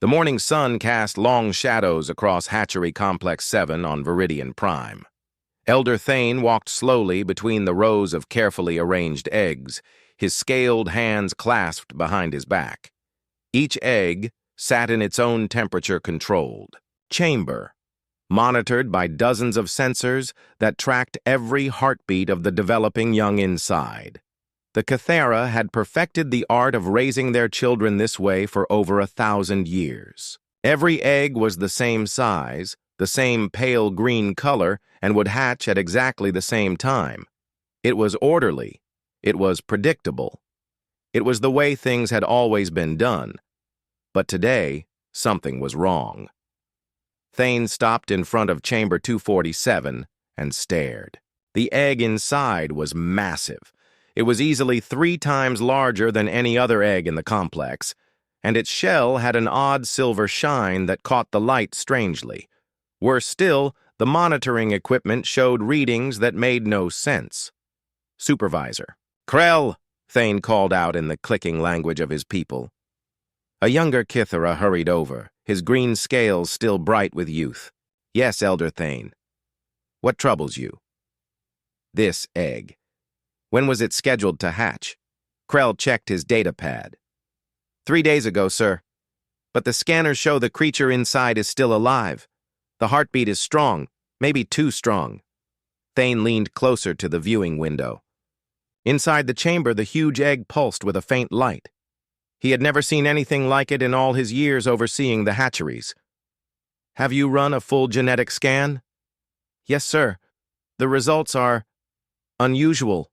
The morning sun cast long shadows across Hatchery Complex 7 on Viridian Prime. Elder Thane walked slowly between the rows of carefully arranged eggs, his scaled hands clasped behind his back. Each egg sat in its own temperature-controlled chamber, monitored by dozens of sensors that tracked every heartbeat of the developing young inside. The Cathera had perfected the art of raising their children this way for over 1,000 years. Every egg was the same size, the same pale green color, and would hatch at exactly the same time. It was orderly. It was predictable. It was the way things had always been done. But today, something was wrong. Thane stopped in front of Chamber 247 and stared. The egg inside was massive. It was easily 3 times larger than any other egg in the complex, and its shell had an odd silver shine that caught the light strangely. Worse still, the monitoring equipment showed readings that made no sense. Supervisor. "Krell!" Thane called out in the clicking language of his people. A younger Cathera hurried over, his green scales still bright with youth. "Yes, Elder Thane." "What troubles you?" "This egg. When was it scheduled to hatch?" Krell checked his data pad. 3 days ago, sir. But the scanners show the creature inside is still alive. The heartbeat is strong, maybe too strong. Thane leaned closer to the viewing window. Inside the chamber, the huge egg pulsed with a faint light. He had never seen anything like it in all his years overseeing the hatcheries. "Have you run a full genetic scan?" "Yes, sir. The results are unusual."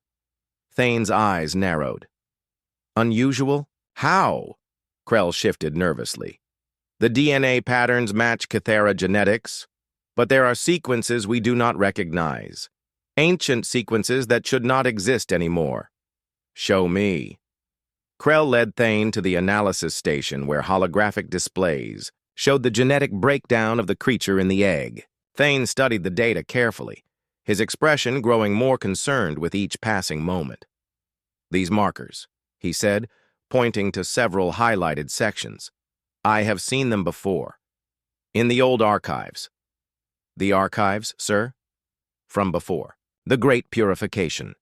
Thane's eyes narrowed. "Unusual? How?" Krell shifted nervously. "The DNA patterns match Cathera genetics, but there are sequences we do not recognize. Ancient sequences that should not exist anymore." "Show me." Krell led Thane to the analysis station where holographic displays showed the genetic breakdown of the creature in the egg. Thane studied the data carefully, his expression growing more concerned with each passing moment. "These markers," he said, pointing to several highlighted sections. "I have seen them before. In the old archives." "The archives, sir?" "From before. The Great Purification.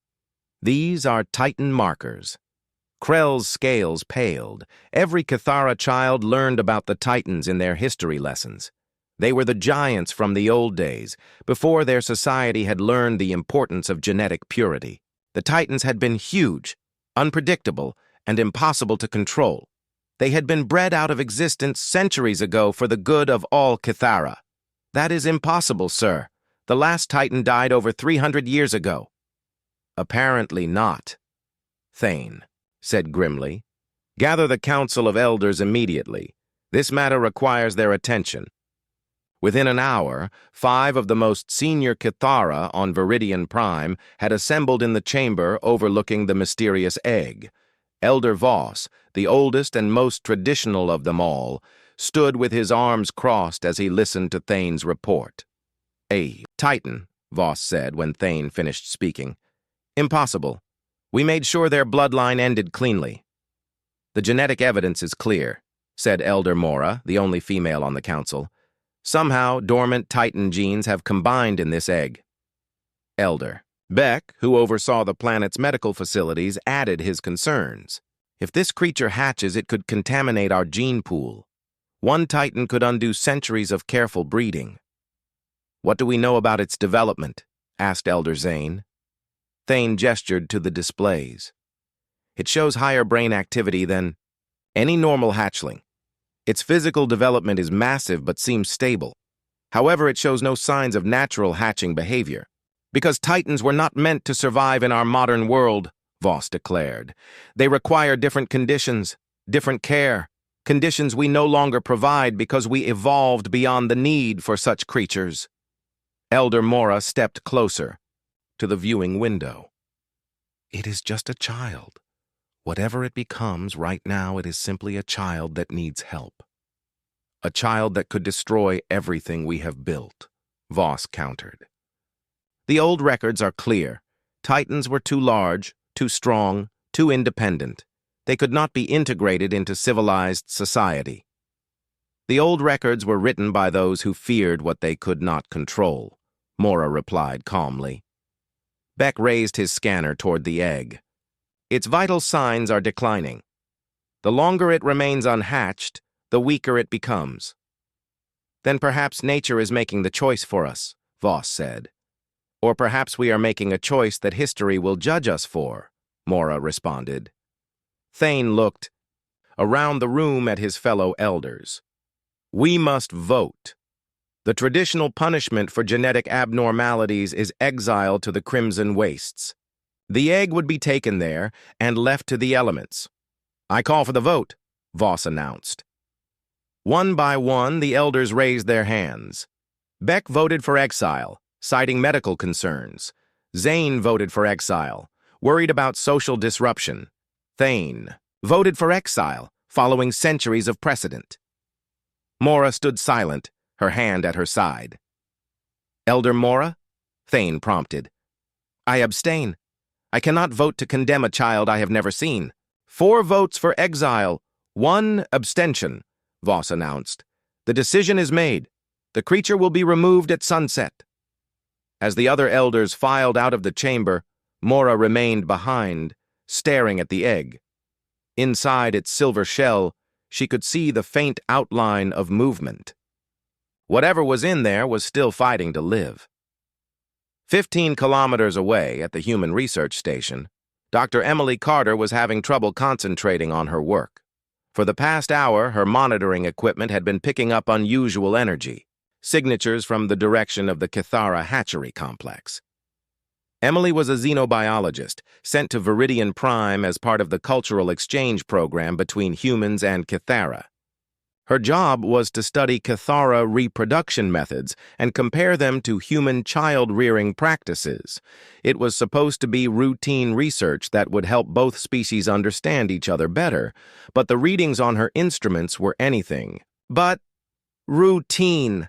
These are Titan markers." Krell's scales paled. Every Cathara child learned about the Titans in their history lessons. They were the giants from the old days, before their society had learned the importance of genetic purity. The Titans had been huge, unpredictable, and impossible to control. They had been bred out of existence centuries ago for the good of all Cathara. "That is impossible, sir. The last Titan died over 300 years ago." "Apparently not." Thane said grimly. "Gather the Council of Elders immediately. This matter requires their attention." Within an hour, 5 of the most senior Cathara on Viridian Prime had assembled in the chamber overlooking the mysterious egg. Elder Voss, the oldest and most traditional of them all, stood with his arms crossed as he listened to Thane's report. "A Titan," Voss said when Thane finished speaking. "Impossible. We made sure their bloodline ended cleanly." "The genetic evidence is clear," said Elder Mora, the only female on the council. "Somehow, dormant Titan genes have combined in this egg." Elder Beck, who oversaw the planet's medical facilities, added his concerns. "If this creature hatches, it could contaminate our gene pool. One Titan could undo centuries of careful breeding." "What do we know about its development?" asked Elder Zane. Thane gestured to the displays. "It shows higher brain activity than any normal hatchling. Its physical development is massive but seems stable. However, it shows no signs of natural hatching behavior. Because Titans were not meant to survive in our modern world," Voss declared. "They require different conditions, different care, conditions we no longer provide because we evolved beyond the need for such creatures." Elder Mora stepped closer to the viewing window. "It is just a child. Whatever it becomes, right now it is simply a child that needs help. A child that could destroy everything we have built," Voss countered. "The old records are clear. Titans were too large, too strong, too independent. They could not be integrated into civilized society." The old records were written by those who feared what they could not control, Mora replied calmly. Beck raised his scanner toward the egg. Its vital signs are declining. The longer it remains unhatched, the weaker it becomes. Then perhaps nature is making the choice for us, Voss said. Or perhaps we are making a choice that history will judge us for, Mora responded. Thane looked around the room at his fellow elders. We must vote. The traditional punishment for genetic abnormalities is exile to the Crimson Wastes. The egg would be taken there and left to the elements. I call for the vote, Voss announced. One by one, the elders raised their hands. Beck voted for exile, citing medical concerns. Zane voted for exile, worried about social disruption. Thane voted for exile, following centuries of precedent. Mora stood silent, her hand at her side. Elder Mora? Thane prompted. I abstain. I cannot vote to condemn a child I have never seen. 4 votes for exile, 1 abstention, Voss announced. The decision is made. The creature will be removed at sunset. As the other elders filed out of the chamber, Mora remained behind, staring at the egg. Inside its silver shell, she could see the faint outline of movement. Whatever was in there was still fighting to live. 15 kilometers away at the Human Research Station, Dr. Emily Carter was having trouble concentrating on her work. For the past hour, her monitoring equipment had been picking up unusual energy, signatures from the direction of the Kithara hatchery complex. Emily was a xenobiologist, sent to Viridian Prime as part of the cultural exchange program between humans and Kithara. Her job was to study Kithara reproduction methods and compare them to human child-rearing practices. It was supposed to be routine research that would help both species understand each other better, but the readings on her instruments were anything but routine.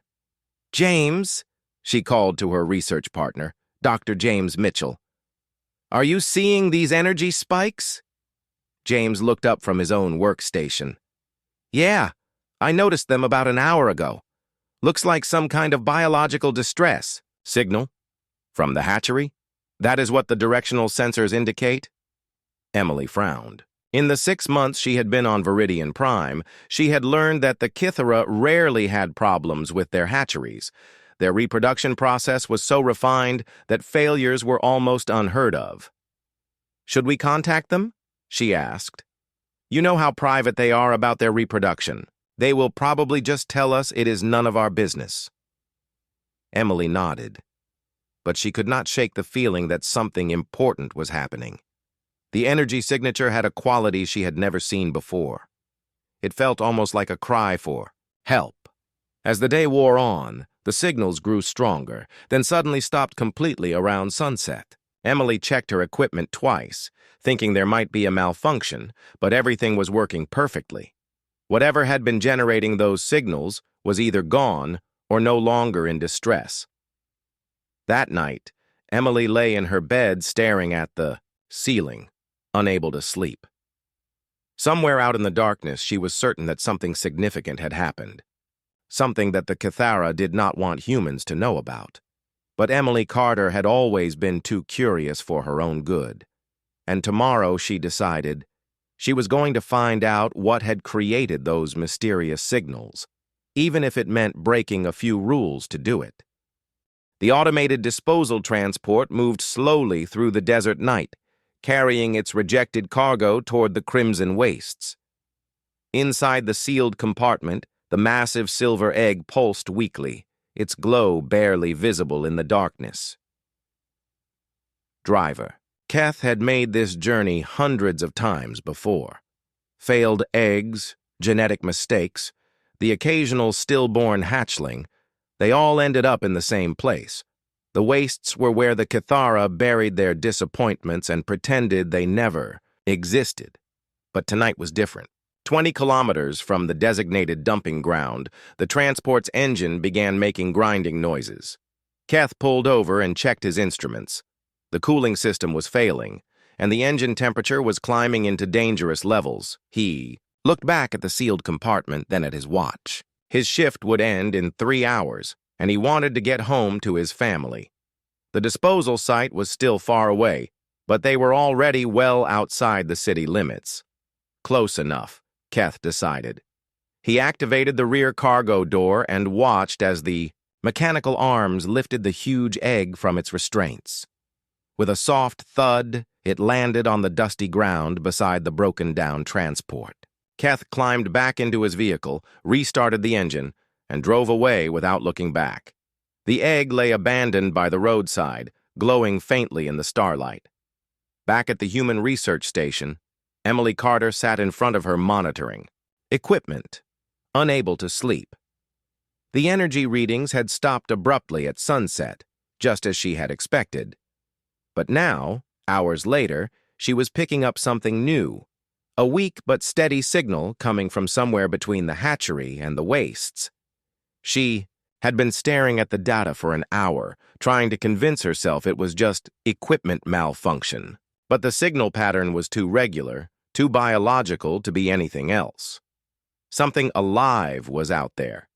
James, she called to her research partner, Dr. James Mitchell. Are you seeing these energy spikes? James looked up from his own workstation. Yeah. I noticed them about an hour ago. Looks like some kind of biological distress. Signal? From the hatchery? That is what the directional sensors indicate? Emily frowned. In the 6 months she had been on Viridian Prime, she had learned that the Kithara rarely had problems with their hatcheries. Their reproduction process was so refined that failures were almost unheard of. Should we contact them? She asked. You know how private they are about their reproduction. They will probably just tell us it is none of our business. Emily nodded, but she could not shake the feeling that something important was happening. The energy signature had a quality she had never seen before. It felt almost like a cry for help. As the day wore on, the signals grew stronger, then suddenly stopped completely around sunset. Emily checked her equipment twice, thinking there might be a malfunction, but everything was working perfectly. Whatever had been generating those signals was either gone or no longer in distress. That night, Emily lay in her bed staring at the ceiling, unable to sleep. Somewhere out in the darkness, she was certain that something significant had happened. Something that the Kithara did not want humans to know about. But Emily Carter had always been too curious for her own good. And tomorrow, she decided, she was going to find out what had created those mysterious signals, even if it meant breaking a few rules to do it. The automated disposal transport moved slowly through the desert night, carrying its rejected cargo toward the Crimson Wastes. Inside the sealed compartment, the massive silver egg pulsed weakly, its glow barely visible in the darkness. Driver. Keth had made this journey hundreds of times before. Failed eggs, genetic mistakes, the occasional stillborn hatchling, they all ended up in the same place. The wastes were where the Kithara buried their disappointments and pretended they never existed. But tonight was different. 20 kilometers from the designated dumping ground, the transport's engine began making grinding noises. Keth pulled over and checked his instruments. The cooling system was failing, and the engine temperature was climbing into dangerous levels. He looked back at the sealed compartment, then at his watch. His shift would end in 3 hours, and he wanted to get home to his family. The disposal site was still far away, but they were already well outside the city limits. Close enough, Keth decided. He activated the rear cargo door and watched as the mechanical arms lifted the huge egg from its restraints. With a soft thud, it landed on the dusty ground beside the broken-down transport. Keth climbed back into his vehicle, restarted the engine, and drove away without looking back. The egg lay abandoned by the roadside, glowing faintly in the starlight. Back at the Human Research Station, Emily Carter sat in front of her monitoring equipment, unable to sleep. The energy readings had stopped abruptly at sunset, just as she had expected. But now, hours later, she was picking up something new, a weak but steady signal coming from somewhere between the hatchery and the wastes. She had been staring at the data for an hour, trying to convince herself it was just equipment malfunction. But the signal pattern was too regular, too biological to be anything else. Something alive was out there,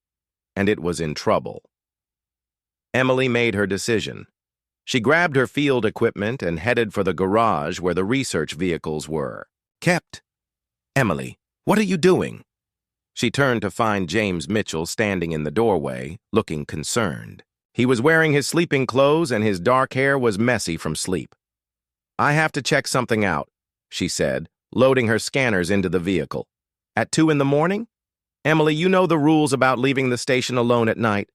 and it was in trouble. Emily made her decision. She grabbed her field equipment and headed for the garage where the research vehicles were. "Kept! Emily, what are you doing?" She turned to find James Mitchell standing in the doorway, looking concerned. He was wearing his sleeping clothes and his dark hair was messy from sleep. "I have to check something out," she said, loading her scanners into the vehicle. "At 2 in the morning? Emily, you know the rules about leaving the station alone at night."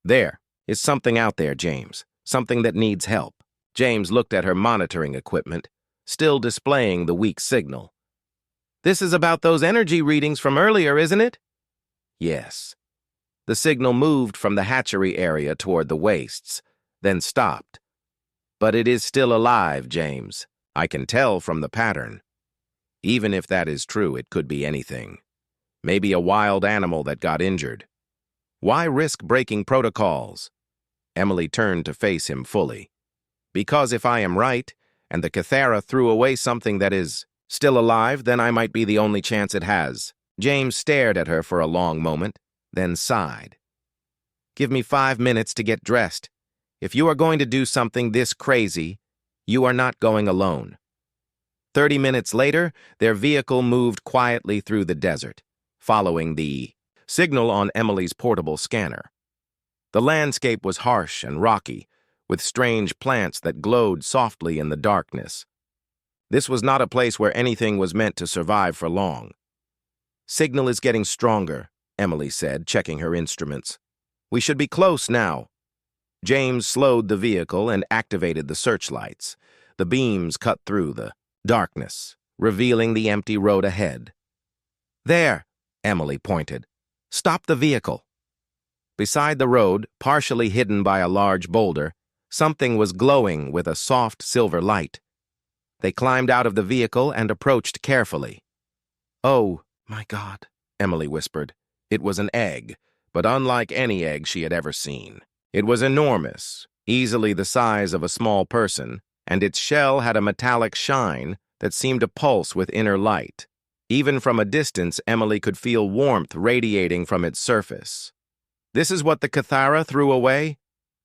"There is something out there, James. Something that needs help." James looked at her monitoring equipment, still displaying the weak signal. "This is about those energy readings from earlier, isn't it?" "Yes." The signal moved from the hatchery area toward the wastes, then stopped. "But it is still alive, James. I can tell from the pattern. Even if that is true, it could be anything. Maybe a wild animal that got injured. Why risk breaking protocols?" Emily turned to face him fully. "Because if I am right, and the Cathara threw away something that is still alive, then I might be the only chance it has." James stared at her for a long moment, then sighed. "Give me 5 minutes to get dressed. If you are going to do something this crazy, you are not going alone." 30 minutes later, their vehicle moved quietly through the desert, following the signal on Emily's portable scanner. The landscape was harsh and rocky, with strange plants that glowed softly in the darkness. This was not a place where anything was meant to survive for long. "Signal is getting stronger," Emily said, checking her instruments. "We should be close now." James slowed the vehicle and activated the searchlights. The beams cut through the darkness, revealing the empty road ahead. "There," Emily pointed. "Stop the vehicle." Beside the road, partially hidden by a large boulder, something was glowing with a soft silver light. They climbed out of the vehicle and approached carefully. "Oh, my God," Emily whispered. It was an egg, but unlike any egg she had ever seen. It was enormous, easily the size of a small person, and its shell had a metallic shine that seemed to pulse with inner light. Even from a distance, Emily could feel warmth radiating from its surface. "This is what the Cathara threw away?"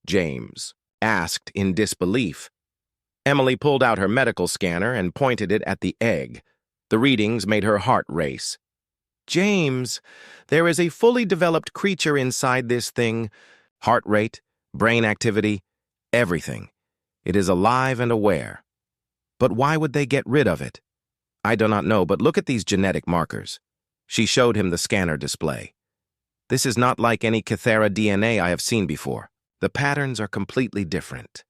James asked in disbelief. Emily pulled out her medical scanner and pointed it at the egg. The readings made her heart race. "James, there is a fully developed creature inside this thing. Heart rate, brain activity, everything. It is alive and aware. But why would they get rid of it? I do not know, but look at these genetic markers." She showed him the scanner display. "This is not like any Cathara DNA I have seen before. The patterns are completely different."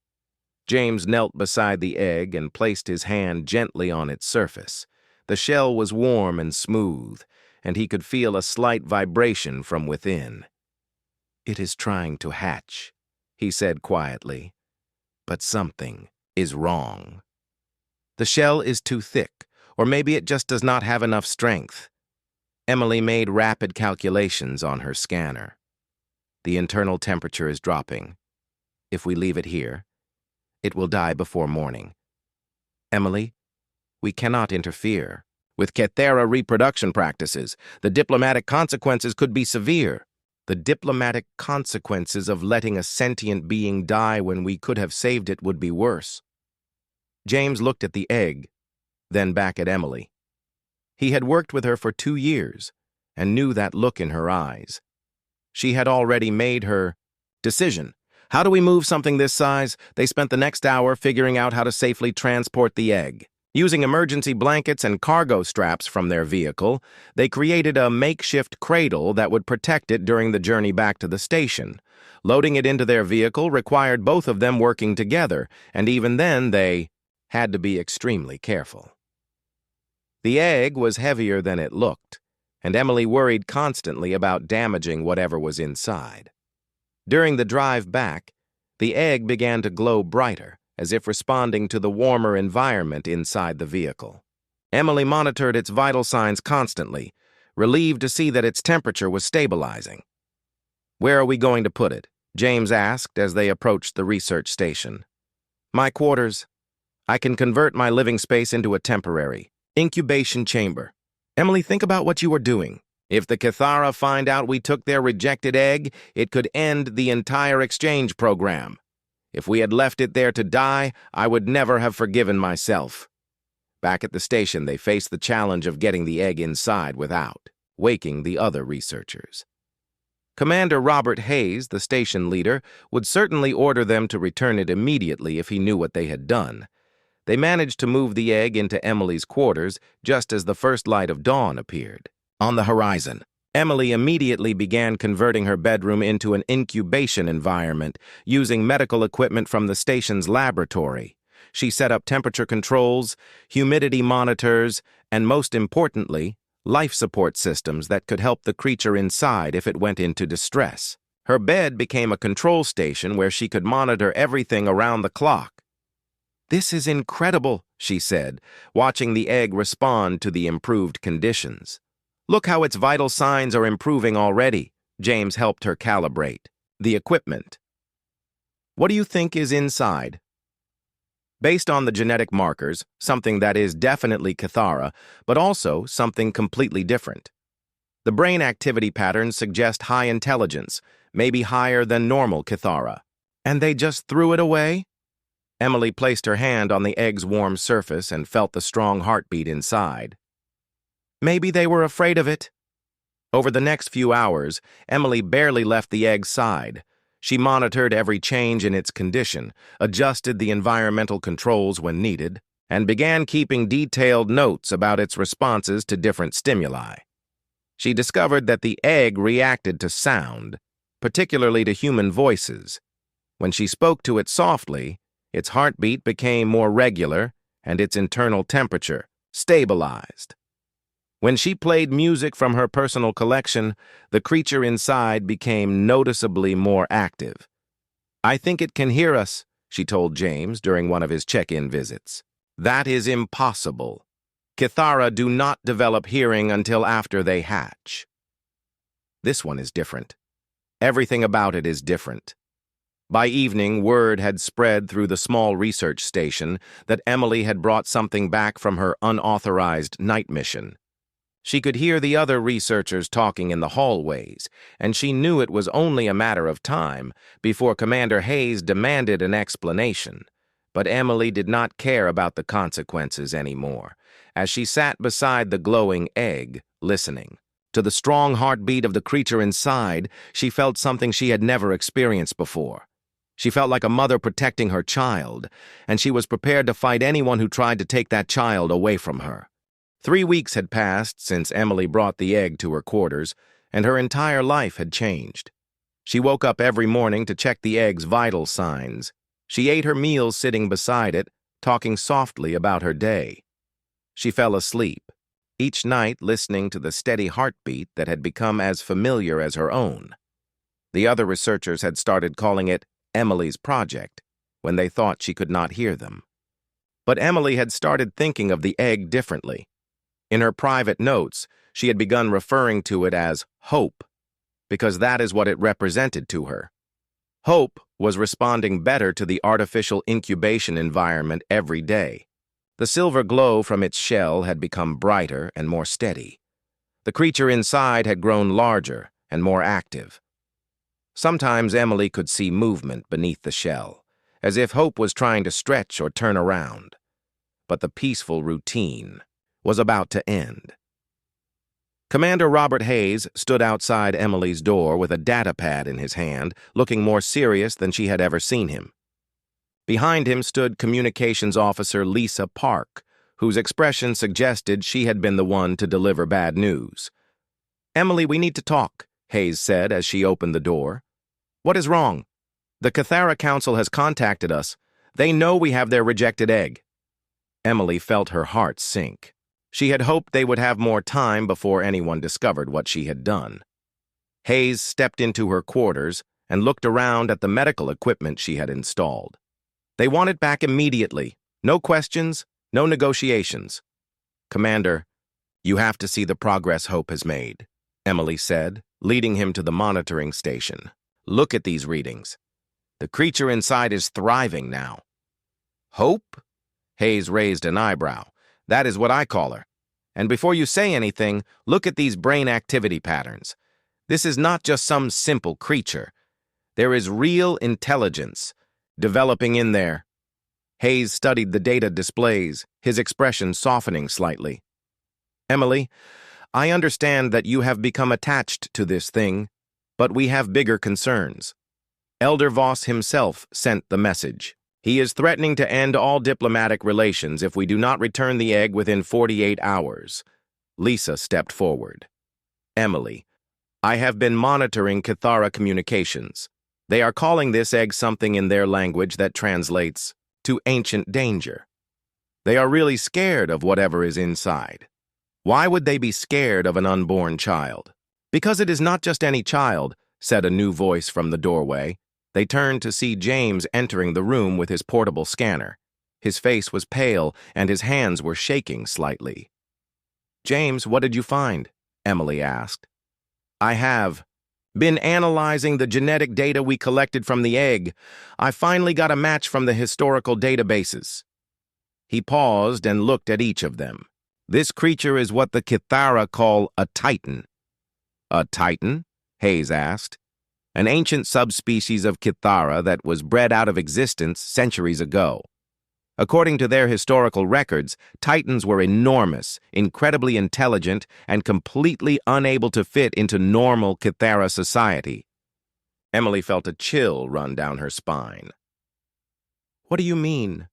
James knelt beside the egg and placed his hand gently on its surface. The shell was warm and smooth, and he could feel a slight vibration from within. "It is trying to hatch," he said quietly. "But something is wrong. The shell is too thick, or maybe it just does not have enough strength." Emily made rapid calculations on her scanner. "The internal temperature is dropping. If we leave it here, it will die before morning. Emily, we cannot interfere. With Cathara reproduction practices, the diplomatic consequences could be severe." The diplomatic consequences of letting a sentient being die when we could have saved it would be worse. James looked at the egg, then back at Emily. He had worked with her for 2 years and knew that look in her eyes. She had already made her decision. How do we move something this size? They spent the next hour figuring out how to safely transport the egg. Using emergency blankets and cargo straps from their vehicle, they created a makeshift cradle that would protect it during the journey back to the station. Loading it into their vehicle required both of them working together, and even then they had to be extremely careful. The egg was heavier than it looked, and Emily worried constantly about damaging whatever was inside. During the drive back, the egg began to glow brighter, as if responding to the warmer environment inside the vehicle. Emily monitored its vital signs constantly, relieved to see that its temperature was stabilizing. "Where are we going to put it?" James asked as they approached the research station. "My quarters. I can convert my living space into a temporary incubation chamber." "Emily, think about what you are doing. If the Cathara find out we took their rejected egg, it could end the entire exchange program. If we had left it there to die, I would never have forgiven myself." Back at the station, they faced the challenge of getting the egg inside without waking the other researchers. Commander Robert Hayes, the station leader, would certainly order them to return it immediately if he knew what they had done. They managed to move the egg into Emily's quarters just as the first light of dawn appeared. On the horizon, Emily immediately began converting her bedroom into an incubation environment, using medical equipment from the station's laboratory. She set up temperature controls, humidity monitors, and most importantly, life support systems that could help the creature inside if it went into distress. Her bed became a control station where she could monitor everything around the clock. "This is incredible," she said, watching the egg respond to the improved conditions. "Look how its vital signs are improving already." James helped her calibrate the equipment. "What do you think is inside?" Based on the genetic markers, something that is definitely Cathara, but also something completely different. The brain activity patterns suggest high intelligence, maybe higher than normal Cathara. "And they just threw it away?" Emily placed her hand on the egg's warm surface and felt the strong heartbeat inside. "Maybe they were afraid of it." Over the next few hours, Emily barely left the egg's side. She monitored every change in its condition, adjusted the environmental controls when needed, and began keeping detailed notes about its responses to different stimuli. She discovered that the egg reacted to sound, particularly to human voices. When she spoke to it softly, its heartbeat became more regular and its internal temperature stabilized. When she played music from her personal collection, the creature inside became noticeably more active. "I think it can hear us," she told James during one of his check-in visits. "That is impossible. Cathara do not develop hearing until after they hatch." This one is different. Everything about it is different. By evening, word had spread through the small research station that Emily had brought something back from her unauthorized night mission. She could hear the other researchers talking in the hallways, and she knew it was only a matter of time before Commander Hayes demanded an explanation. But Emily did not care about the consequences anymore, as she sat beside the glowing egg, listening. To the strong heartbeat of the creature inside, she felt something she had never experienced before. She felt like a mother protecting her child, and she was prepared to fight anyone who tried to take that child away from her. 3 weeks had passed since Emily brought the egg to her quarters, and her entire life had changed. She woke up every morning to check the egg's vital signs. She ate her meals sitting beside it, talking softly about her day. She fell asleep, each night listening to the steady heartbeat that had become as familiar as her own. The other researchers had started calling it Emily's Project when they thought she could not hear them. But Emily had started thinking of the egg differently. In her private notes, she had begun referring to it as hope, because that is what it represented to her. Hope was responding better to the artificial incubation environment every day. The silver glow from its shell had become brighter and more steady. The creature inside had grown larger and more active. Sometimes Emily could see movement beneath the shell, as if Hope was trying to stretch or turn around. But the peaceful routine was about to end. Commander Robert Hayes stood outside Emily's door with a data pad in his hand, looking more serious than she had ever seen him. Behind him stood Communications Officer Lisa Park, whose expression suggested she had been the one to deliver bad news. "Emily, we need to talk," Hayes said as she opened the door. "What is wrong?" "The Cathara Council has contacted us. They know we have their rejected egg." Emily felt her heart sink. She had hoped they would have more time before anyone discovered what she had done. Hayes stepped into her quarters and looked around at the medical equipment she had installed. "They want it back immediately. No questions, no negotiations." "Commander, you have to see the progress Hope has made," Emily said, leading him to the monitoring station. "Look at these readings. The creature inside is thriving now." "Hope?" Hayes raised an eyebrow. "That is what I call her. And before you say anything, look at these brain activity patterns. This is not just some simple creature. There is real intelligence developing in there." Hayes studied the data displays, his expression softening slightly. "Emily, I understand that you have become attached to this thing, but we have bigger concerns. Elder Voss himself sent the message. He is threatening to end all diplomatic relations if we do not return the egg within 48 hours. Lisa stepped forward. "Emily, I have been monitoring Cathara communications. They are calling this egg something in their language that translates to ancient danger. They are really scared of whatever is inside." "Why would they be scared of an unborn child?" "Because it is not just any child," said a new voice from the doorway. They turned to see James entering the room with his portable scanner. His face was pale, and his hands were shaking slightly. "James, what did you find?" Emily asked. "I have been analyzing the genetic data we collected from the egg. I finally got a match from the historical databases." He paused and looked at each of them. "This creature is what the Cathara call a Titan." "A Titan?" Hayes asked. "An ancient subspecies of Cathara that was bred out of existence centuries ago. According to their historical records, Titans were enormous, incredibly intelligent, and completely unable to fit into normal Cathara society." Emily felt a chill run down her spine. "What do you mean,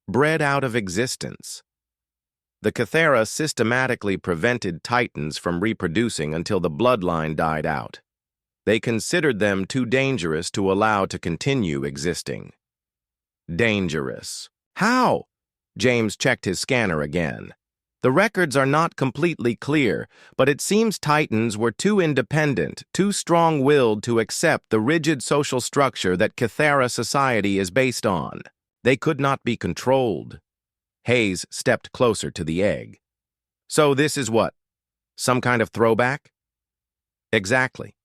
bred out of existence?" "The Cathara systematically prevented Titans from reproducing until the bloodline died out. They considered them too dangerous to allow to continue existing." "Dangerous? How?" James checked his scanner again. "The records are not completely clear, but it seems Titans were too independent, too strong-willed to accept the rigid social structure that Cathara society is based on. They could not be controlled." Hayes stepped closer to the egg. "So this is what? Some kind of throwback?" "Exactly.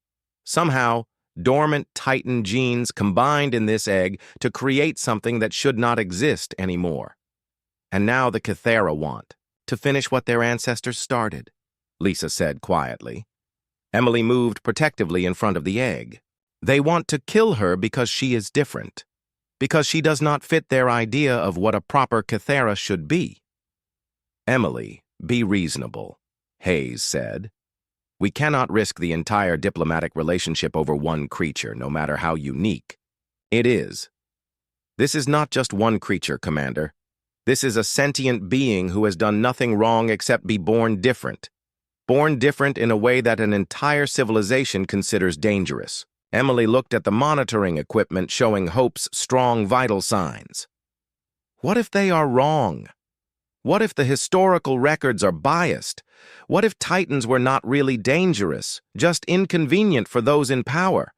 Somehow, dormant Titan genes combined in this egg to create something that should not exist anymore. And now the Cathara want to finish what their ancestors started," Lisa said quietly. Emily moved protectively in front of the egg. "They want to kill her because she is different, because she does not fit their idea of what a proper Cathara should be." "Emily, be reasonable," Hayes said. "We cannot risk the entire diplomatic relationship over one creature, no matter how unique it is. This is not just one creature, Commander. This is a sentient being who has done nothing wrong except be born different. Born different in a way that an entire civilization considers dangerous." Emily looked at the monitoring equipment showing Hope's strong vital signs. "What if they are wrong? What if the historical records are biased? What if Titans were not really dangerous, just inconvenient for those in power?"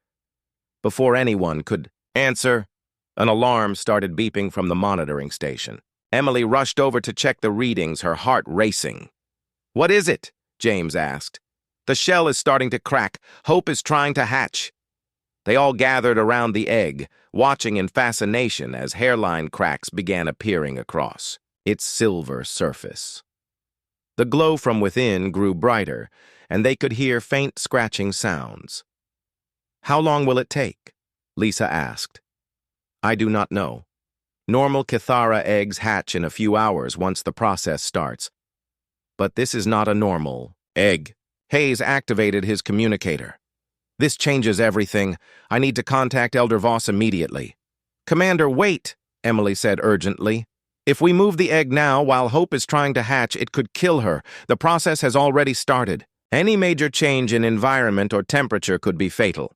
Before anyone could answer, an alarm started beeping from the monitoring station. Emily rushed over to check the readings, her heart racing. "What is it?" James asked. "The shell is starting to crack. Hope is trying to hatch." They all gathered around the egg, watching in fascination as hairline cracks began appearing across its silver surface. The glow from within grew brighter, and they could hear faint scratching sounds. How long will it take? Lisa asked. I do not know. Normal Kithara eggs hatch in a few hours once the process starts. But this is not a normal egg. Hayes activated his communicator. This changes everything. I need to contact Elder Voss immediately. Commander, wait, Emily said urgently. If we move the egg now while Hope is trying to hatch, it could kill her. The process has already started. Any major change in environment or temperature could be fatal.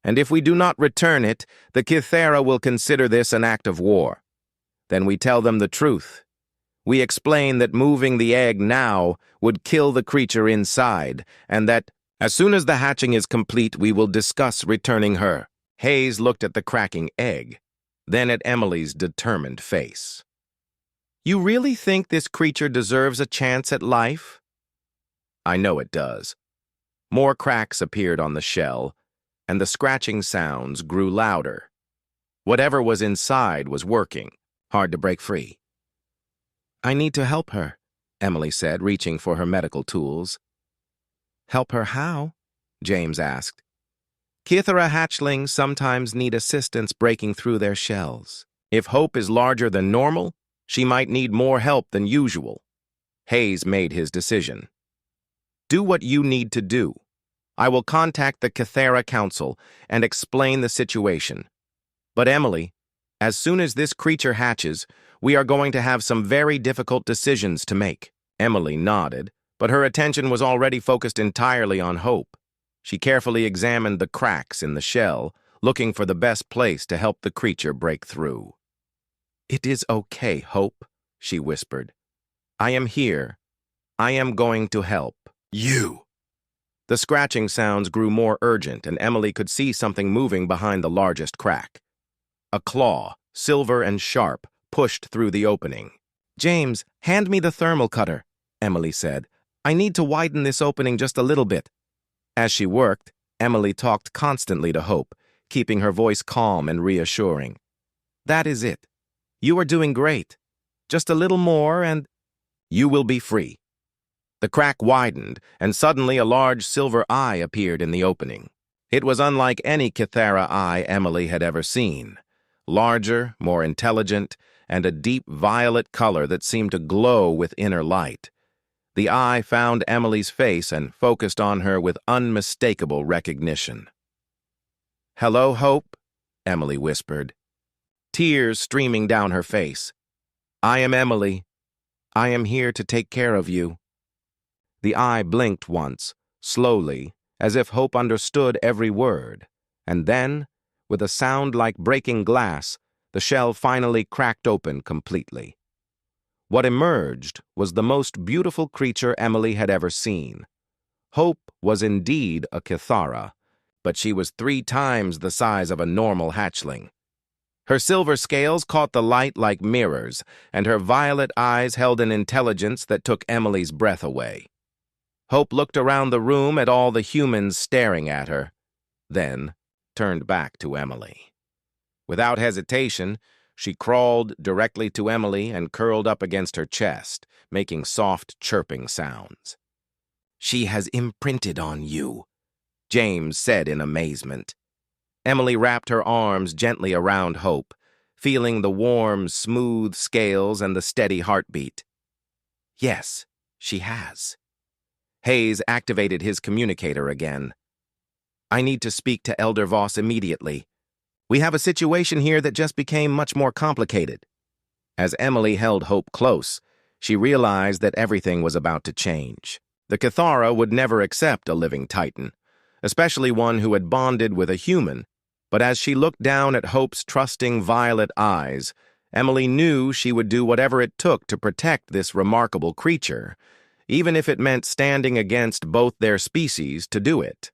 And if we do not return it, the Kithara will consider this an act of war. Then we tell them the truth. We explain that moving the egg now would kill the creature inside, and that as soon as the hatching is complete, we will discuss returning her. Hayes looked at the cracking egg, then at Emily's determined face. You really think this creature deserves a chance at life? I know it does. More cracks appeared on the shell, and the scratching sounds grew louder. Whatever was inside was working, hard to break free. I need to help her, Emily said, reaching for her medical tools. Help her how? James asked. Kithara hatchlings sometimes need assistance breaking through their shells. If Hope is larger than normal, she might need more help than usual. Hayes made his decision. Do what you need to do. I will contact the Kithara Council and explain the situation. But Emily, as soon as this creature hatches, we are going to have some very difficult decisions to make. Emily nodded, but her attention was already focused entirely on Hope. She carefully examined the cracks in the shell, looking for the best place to help the creature break through. It is okay, Hope, she whispered. I am here. I am going to help. You! The scratching sounds grew more urgent, and Emily could see something moving behind the largest crack. A claw, silver and sharp, pushed through the opening. James, hand me the thermal cutter, Emily said. I need to widen this opening just a little bit. As she worked, Emily talked constantly to Hope, keeping her voice calm and reassuring. That is it. You are doing great. Just a little more and you will be free. The crack widened, and suddenly a large silver eye appeared in the opening. It was unlike any Kithara eye Emily had ever seen. Larger, more intelligent, and a deep violet color that seemed to glow with inner light. The eye found Emily's face and focused on her with unmistakable recognition. Hello, Hope, Emily whispered, tears streaming down her face. I am Emily. I am here to take care of you. The eye blinked once, slowly, as if Hope understood every word, and then, with a sound like breaking glass, the shell finally cracked open completely. What emerged was the most beautiful creature Emily had ever seen. Hope was indeed a Kithara, but she was 3 times the size of a normal hatchling. Her silver scales caught the light like mirrors, and her violet eyes held an intelligence that took Emily's breath away. Hope looked around the room at all the humans staring at her, then turned back to Emily. Without hesitation, she crawled directly to Emily and curled up against her chest, making soft chirping sounds. She has imprinted on you, James said in amazement. Emily wrapped her arms gently around Hope, feeling the warm, smooth scales and the steady heartbeat. Yes, she has. Hayes activated his communicator again. I need to speak to Elder Voss immediately. We have a situation here that just became much more complicated. As Emily held Hope close, she realized that everything was about to change. The Kithara would never accept a living Titan, especially one who had bonded with a human, but as she looked down at Hope's trusting violet eyes, Emily knew she would do whatever it took to protect this remarkable creature, even if it meant standing against both their species to do it.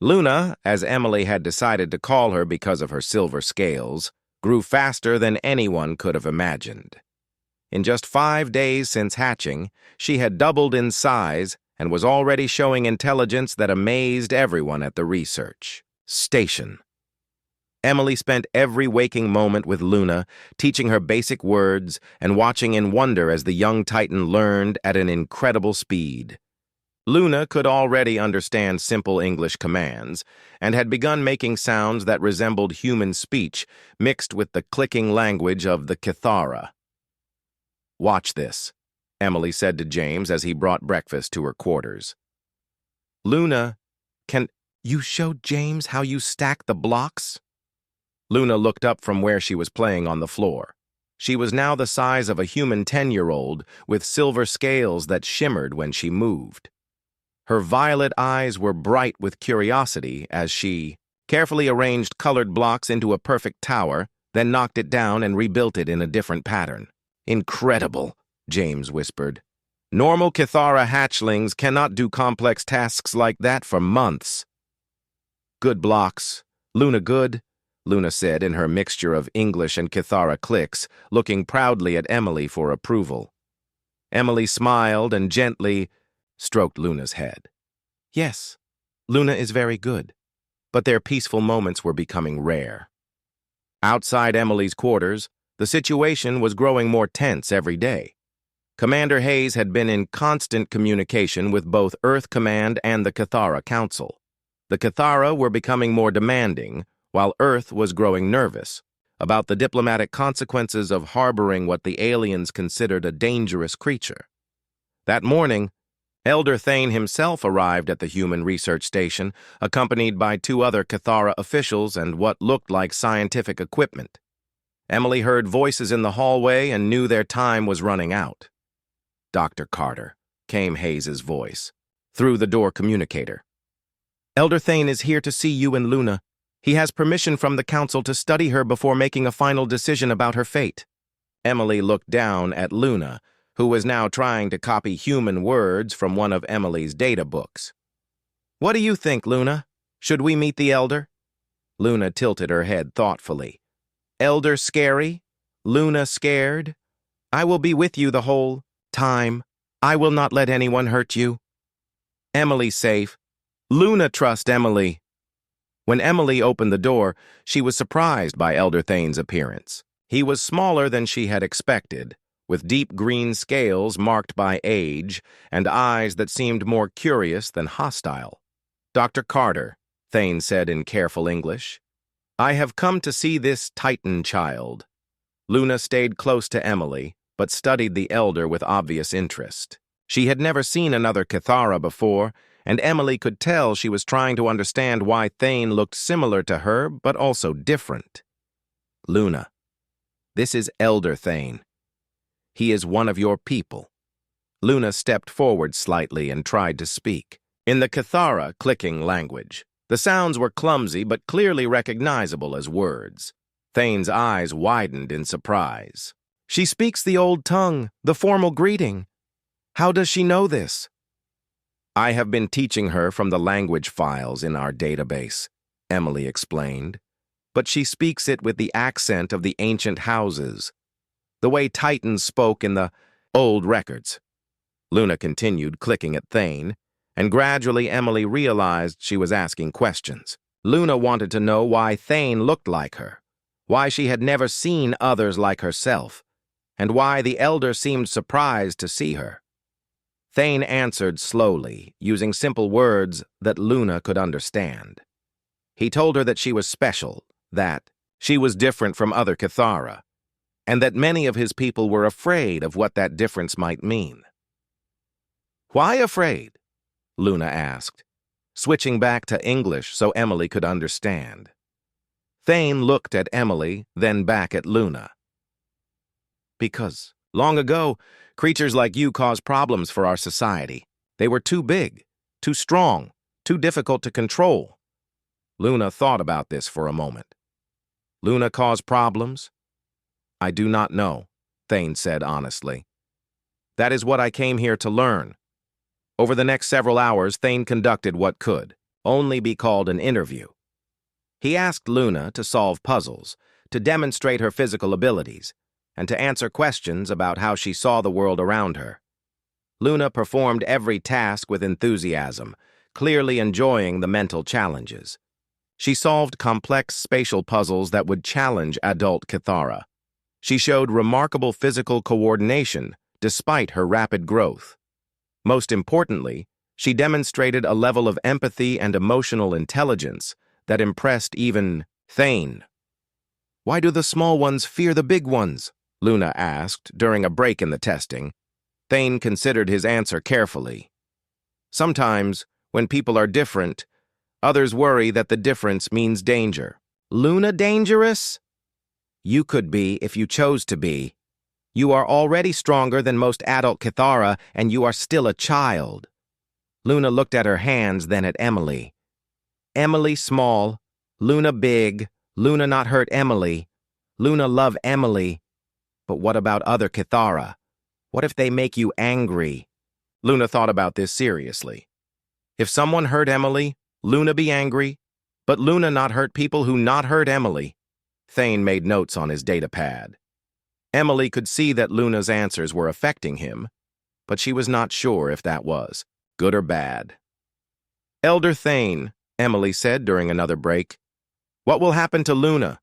Luna, as Emily had decided to call her because of her silver scales, grew faster than anyone could have imagined. In just 5 days since hatching, she had doubled in size and was already showing intelligence that amazed everyone at the research station. Emily spent every waking moment with Luna, teaching her basic words and watching in wonder as the young Titan learned at an incredible speed. Luna could already understand simple English commands and had begun making sounds that resembled human speech mixed with the clicking language of the Kithara. "Watch this," Emily said to James as he brought breakfast to her quarters. "Luna, can you show James how you stack the blocks?" Luna looked up from where she was playing on the floor. She was now the size of a human 10-year-old with silver scales that shimmered when she moved. Her violet eyes were bright with curiosity as she carefully arranged colored blocks into a perfect tower, then knocked it down and rebuilt it in a different pattern. "Incredible," James whispered. "Normal Kithara hatchlings cannot do complex tasks like that for months." "Good blocks. Luna good," Luna said in her mixture of English and Kithara clicks, looking proudly at Emily for approval. Emily smiled and gently stroked Luna's head. "Yes, Luna is very good," but their peaceful moments were becoming rare. Outside Emily's quarters, the situation was growing more tense every day. Commander Hayes had been in constant communication with both Earth Command and the Kithara Council. The Kithara were becoming more demanding, while Earth was growing nervous about the diplomatic consequences of harboring what the aliens considered a dangerous creature. That morning, Elder Thane himself arrived at the human research station, accompanied by 2 other Kithara officials and what looked like scientific equipment. Emily heard voices in the hallway and knew their time was running out. "Dr. Carter," came Hayes's voice, through the door communicator. "Elder Thane is here to see you and Luna. He has permission from the council to study her before making a final decision about her fate." Emily looked down at Luna, who was now trying to copy human words from one of Emily's data books. "What do you think, Luna? Should we meet the Elder?" Luna tilted her head thoughtfully. "Elder scary? Luna scared? I will be with you the whole time. I will not let anyone hurt you. Emily safe. Luna trust Emily." When Emily opened the door, she was surprised by Elder Thane's appearance. He was smaller than she had expected, with deep green scales marked by age and eyes that seemed more curious than hostile. "Dr. Carter," Thane said in careful English, "I have come to see this Titan child." Luna stayed close to Emily, but studied the elder with obvious interest. She had never seen another Kithara before, and Emily could tell she was trying to understand why Thane looked similar to her, but also different. "Luna, this is Elder Thane. He is one of your people." Luna stepped forward slightly and tried to speak, in the Kithara clicking language. The sounds were clumsy but clearly recognizable as words. Thane's eyes widened in surprise. "She speaks the old tongue, the formal greeting. How does she know this?" "I have been teaching her from the language files in our database," Emily explained. "But she speaks it with the accent of the ancient houses, the way Titans spoke in the old records." Luna continued clicking at Thane, and gradually Emily realized she was asking questions. Luna wanted to know why Thane looked like her, why she had never seen others like herself, and why the elder seemed surprised to see her. Thane answered slowly, using simple words that Luna could understand. He told her that she was special, that she was different from other Kithara, and that many of his people were afraid of what that difference might mean. "Why afraid?" Luna asked, switching back to English so Emily could understand. Thane looked at Emily, then back at Luna. "Because, long ago, creatures like you caused problems for our society. They were too big, too strong, too difficult to control." Luna thought about this for a moment. "Luna caused problems?" "I do not know," Thane said honestly. "That is what I came here to learn." Over the next several hours, Thane conducted what could only be called an interview. He asked Luna to solve puzzles, to demonstrate her physical abilities, and to answer questions about how she saw the world around her. Luna performed every task with enthusiasm, clearly enjoying the mental challenges. She solved complex spatial puzzles that would challenge adult Kithara. She showed remarkable physical coordination despite her rapid growth. Most importantly, She demonstrated a level of empathy and emotional intelligence that impressed even Thane. "Why do the small ones fear the big ones?" Luna asked during a break in the testing. Thane considered his answer carefully. "Sometimes, when people are different, others worry that the difference means danger." "Luna dangerous?" "You could be if you chose to be. You are already stronger than most adult Cathara, and you are still a child." Luna looked at her hands, then at Emily. "Emily small, Luna big, Luna not hurt Emily. Luna love Emily. But what about other Cathara? What if they make you angry?" Luna thought about this seriously. If someone hurt Emily, Luna be angry, but Luna not hurt people who not hurt Emily. Thane made notes on his data pad. Emily could see that Luna's answers were affecting him, but she was not sure if that was good or bad. "Elder Thane," Emily said during another break, "what will happen to Luna?"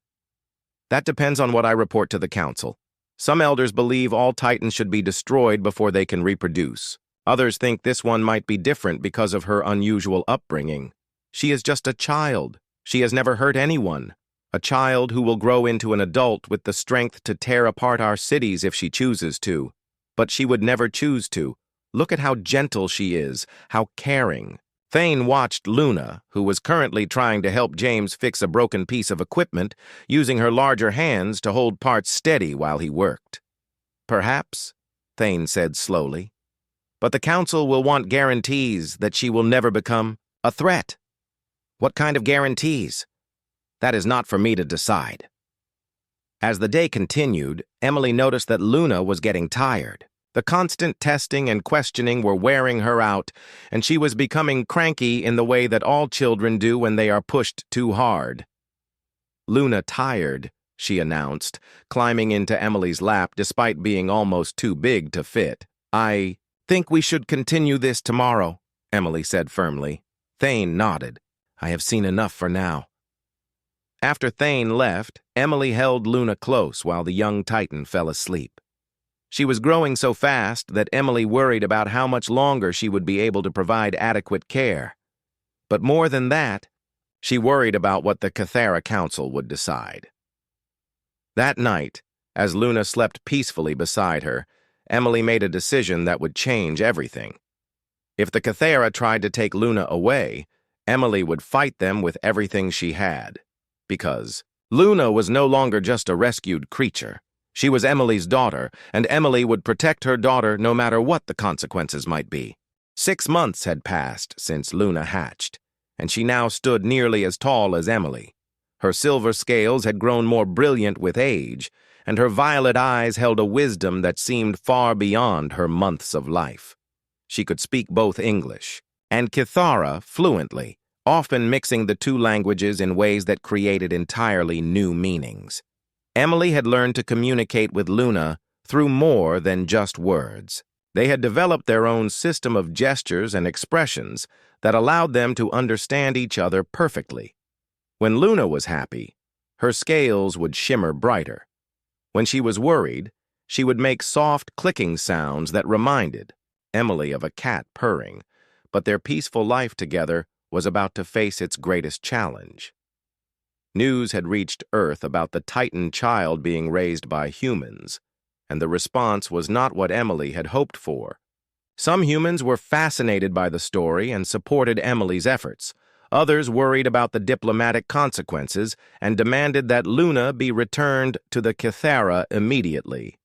"That depends on what I report to the council. Some elders believe all Titans should be destroyed before they can reproduce. Others think this one might be different because of her unusual upbringing. She is just a child. She has never hurt anyone. A child who will grow into an adult with the strength to tear apart our cities if she chooses to. But she would never choose to. Look at how gentle she is, how caring." Thane watched Luna, who was currently trying to help James fix a broken piece of equipment, using her larger hands to hold parts steady while he worked. "Perhaps," Thane said slowly, "but the council will want guarantees that she will never become a threat." "What kind of guarantees?" "That is not for me to decide." As the day continued, Emily noticed that Luna was getting tired. The constant testing and questioning were wearing her out, and she was becoming cranky in the way that all children do when they are pushed too hard. "Luna tired," she announced, climbing into Emily's lap despite being almost too big to fit. "I think we should continue this tomorrow," Emily said firmly. Thane nodded. "I have seen enough for now." After Thane left, Emily held Luna close while the young Titan fell asleep. She was growing so fast that Emily worried about how much longer she would be able to provide adequate care. But more than that, she worried about what the Cathara Council would decide. That night, as Luna slept peacefully beside her, Emily made a decision that would change everything. If the Cathara tried to take Luna away, Emily would fight them with everything she had. Because Luna was no longer just a rescued creature. She was Emily's daughter, and Emily would protect her daughter no matter what the consequences might be. 6 months had passed since Luna hatched, and she now stood nearly as tall as Emily. Her silver scales had grown more brilliant with age, and her violet eyes held a wisdom that seemed far beyond her months of life. She could speak both English and Cathara fluently, often mixing the two languages in ways that created entirely new meanings. Emily had learned to communicate with Luna through more than just words. They had developed their own system of gestures and expressions that allowed them to understand each other perfectly. When Luna was happy, her scales would shimmer brighter. When she was worried, she would make soft clicking sounds that reminded Emily of a cat purring, but their peaceful life together was about to face its greatest challenge. News had reached Earth about the Titan child being raised by humans, and the response was not what Emily had hoped for. Some humans were fascinated by the story and supported Emily's efforts. Others worried about the diplomatic consequences and demanded that Luna be returned to the Cathara immediately.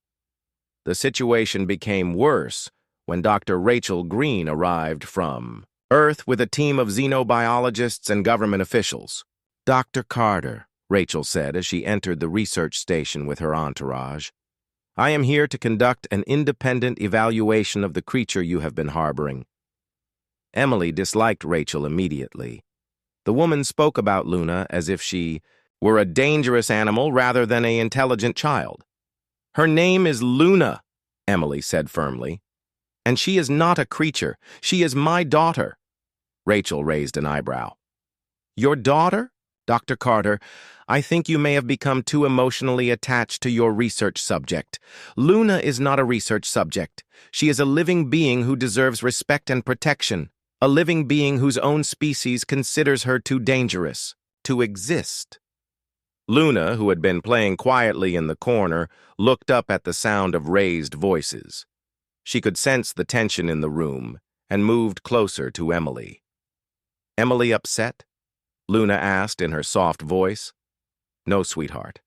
The situation became worse when Dr. Rachel Green arrived from Earth with a team of xenobiologists and government officials. "Dr. Carter," Rachel said as she entered the research station with her entourage, "I am here to conduct an independent evaluation of the creature you have been harboring." Emily disliked Rachel immediately. The woman spoke about Luna as if she were a dangerous animal rather than an intelligent child. "Her name is Luna," Emily said firmly. "And she is not a creature. She is my daughter." Rachel raised an eyebrow. "Your daughter? Dr. Carter, I think you may have become too emotionally attached to your research subject. Luna is not a research subject. She is a living being who deserves respect and protection." A living being whose own species considers her too dangerous to exist. Luna, who had been playing quietly in the corner, looked up at the sound of raised voices. She could sense the tension in the room and moved closer to Emily. "Emily upset?" Luna asked in her soft voice. "No, sweetheart.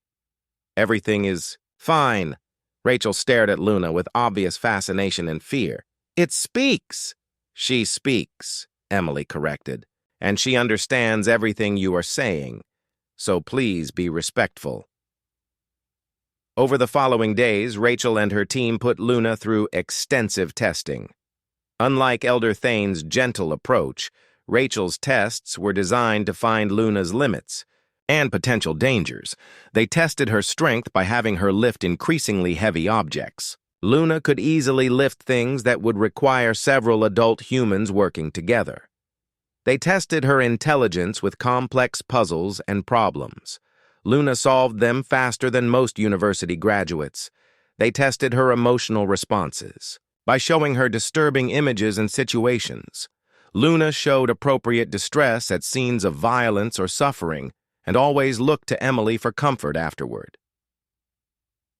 Everything is fine." Rachel stared at Luna with obvious fascination and fear. "It speaks." "She speaks," Emily corrected, "and she understands everything you are saying. So please be respectful." Over the following days, Rachel and her team put Luna through extensive testing. Unlike Elder Thane's gentle approach, Rachel's tests were designed to find Luna's limits and potential dangers. They tested her strength by having her lift increasingly heavy objects. Luna could easily lift things that would require several adult humans working together. They tested her intelligence with complex puzzles and problems. Luna solved them faster than most university graduates. They tested her emotional responses by showing her disturbing images and situations. Luna showed appropriate distress at scenes of violence or suffering and always looked to Emily for comfort afterward.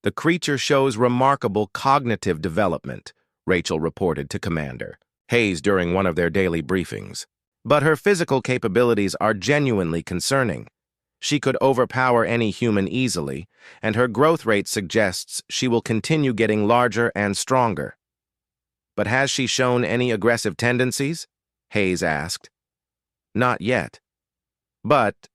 "The creature shows remarkable cognitive development," Rachel reported to Commander Hayes during one of their daily briefings. "But her physical capabilities are genuinely concerning. She could overpower any human easily, and her growth rate suggests she will continue getting larger and stronger." "But has she shown any aggressive tendencies?" Hayes asked. "Not yet. But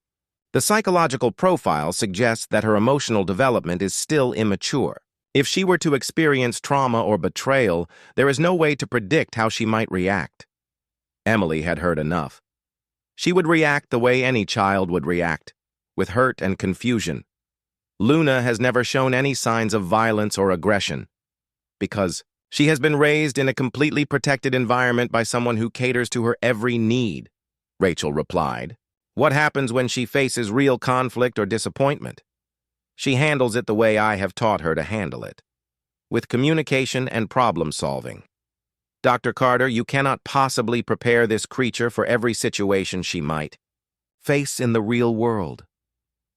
the psychological profile suggests that her emotional development is still immature. If she were to experience trauma or betrayal, there is no way to predict how she might react." Emily had heard enough. She would react the way any child would react, with hurt and confusion. Luna has never shown any signs of violence or aggression, because she has been raised in a completely protected environment by someone who caters to her every need, Rachel replied. "What happens when she faces real conflict or disappointment? She handles it the way I have taught her to handle it, with communication and problem solving. Dr. Carter, you cannot possibly prepare this creature for every situation she might face in the real world.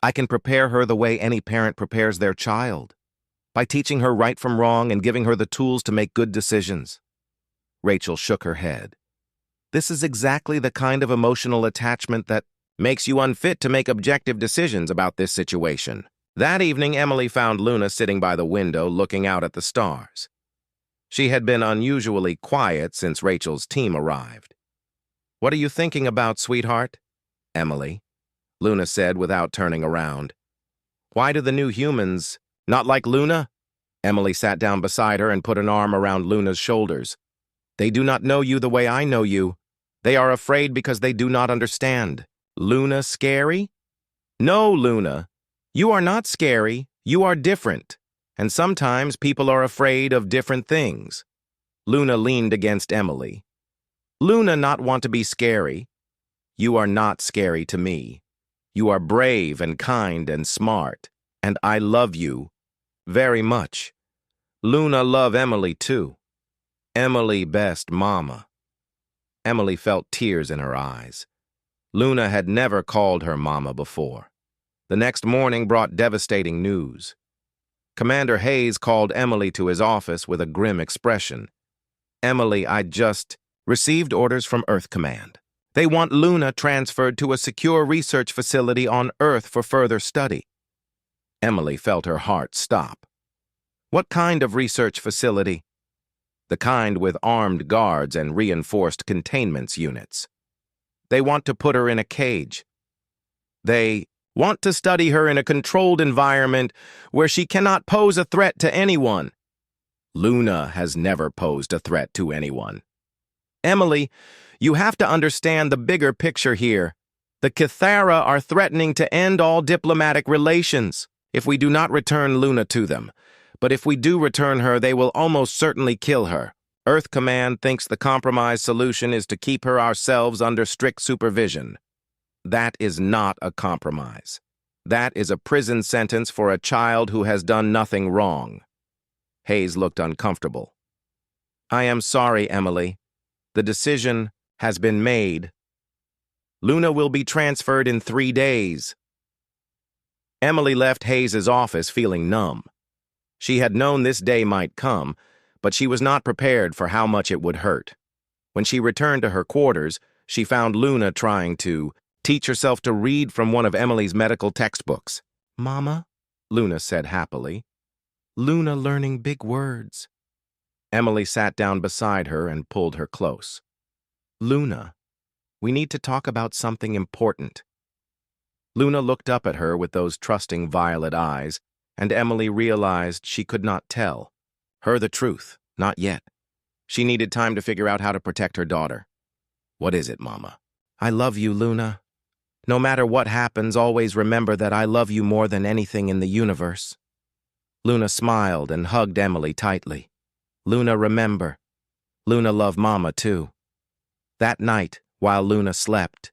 I can prepare her the way any parent prepares their child, by teaching her right from wrong and giving her the tools to make good decisions." Rachel shook her head. "This is exactly the kind of emotional attachment that makes you unfit to make objective decisions about this situation." That evening, Emily found Luna sitting by the window looking out at the stars. She had been unusually quiet since Rachel's team arrived. "What are you thinking about, sweetheart?" "Emily," Luna said without turning around. "Why do the new humans not like Luna?" Emily sat down beside her and put an arm around Luna's shoulders. "They do not know you the way I know you. They are afraid because they do not understand." "Luna scary?" "No, Luna. You are not scary. You are different. And sometimes people are afraid of different things." Luna leaned against Emily. "Luna not want to be scary. You are not scary to me. You are brave and kind and smart. And I love you very much. Luna love Emily too. Emily best mama." Emily felt tears in her eyes. Luna had never called her mama before. The next morning brought devastating news. Commander Hayes called Emily to his office with a grim expression. "Emily, I just received orders from Earth Command. They want Luna transferred to a secure research facility on Earth for further study." Emily felt her heart stop. "What kind of research facility?" "The kind with armed guards and reinforced containment units. They want to put her in a cage. They want to study her in a controlled environment where she cannot pose a threat to anyone." "Luna has never posed a threat to anyone." "Emily, you have to understand the bigger picture here. The Kithara are threatening to end all diplomatic relations if we do not return Luna to them. But if we do return her, they will almost certainly kill her. Earth Command thinks the compromise solution is to keep her ourselves under strict supervision. That is not a compromise. That is a prison sentence for a child who has done nothing wrong." Hayes looked uncomfortable. "I am sorry, Emily. The decision has been made. Luna will be transferred in 3 days. Emily left Hayes's office feeling numb. She had known this day might come, but she was not prepared for how much it would hurt. When she returned to her quarters, she found Luna trying to teach herself to read from one of Emily's medical textbooks. "Mama," Luna said happily. "Luna learning big words." Emily sat down beside her and pulled her close. "Luna, we need to talk about something important." Luna looked up at her with those trusting violet eyes, and Emily realized she could not tell her the truth, not yet. She needed time to figure out how to protect her daughter. "What is it, Mama?" "I love you, Luna. No matter what happens, always remember that I love you more than anything in the universe." Luna smiled and hugged Emily tightly. "Luna, remember. Luna loved Mama, too." That night, while Luna slept,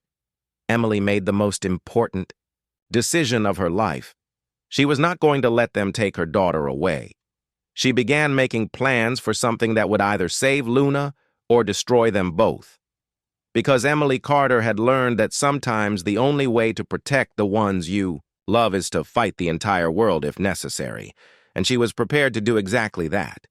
Emily made the most important decision of her life. She was not going to let them take her daughter away. She began making plans for something that would either save Luna or destroy them both. Because Emily Carter had learned that sometimes the only way to protect the ones you love is to fight the entire world if necessary, and she was prepared to do exactly that.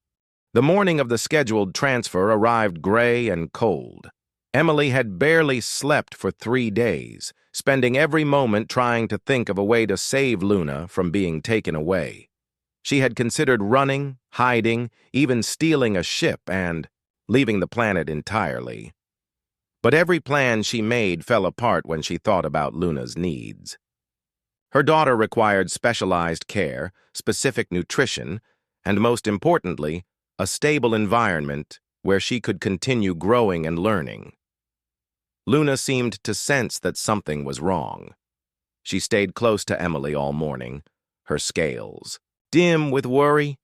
The morning of the scheduled transfer arrived gray and cold. Emily had barely slept for 3 days, spending every moment trying to think of a way to save Luna from being taken away. She had considered running, hiding, even stealing a ship and leaving the planet entirely. But every plan she made fell apart when she thought about Luna's needs. Her daughter required specialized care, specific nutrition, and most importantly, a stable environment where she could continue growing and learning. Luna seemed to sense that something was wrong. She stayed close to Emily all morning, her scales dim with worry.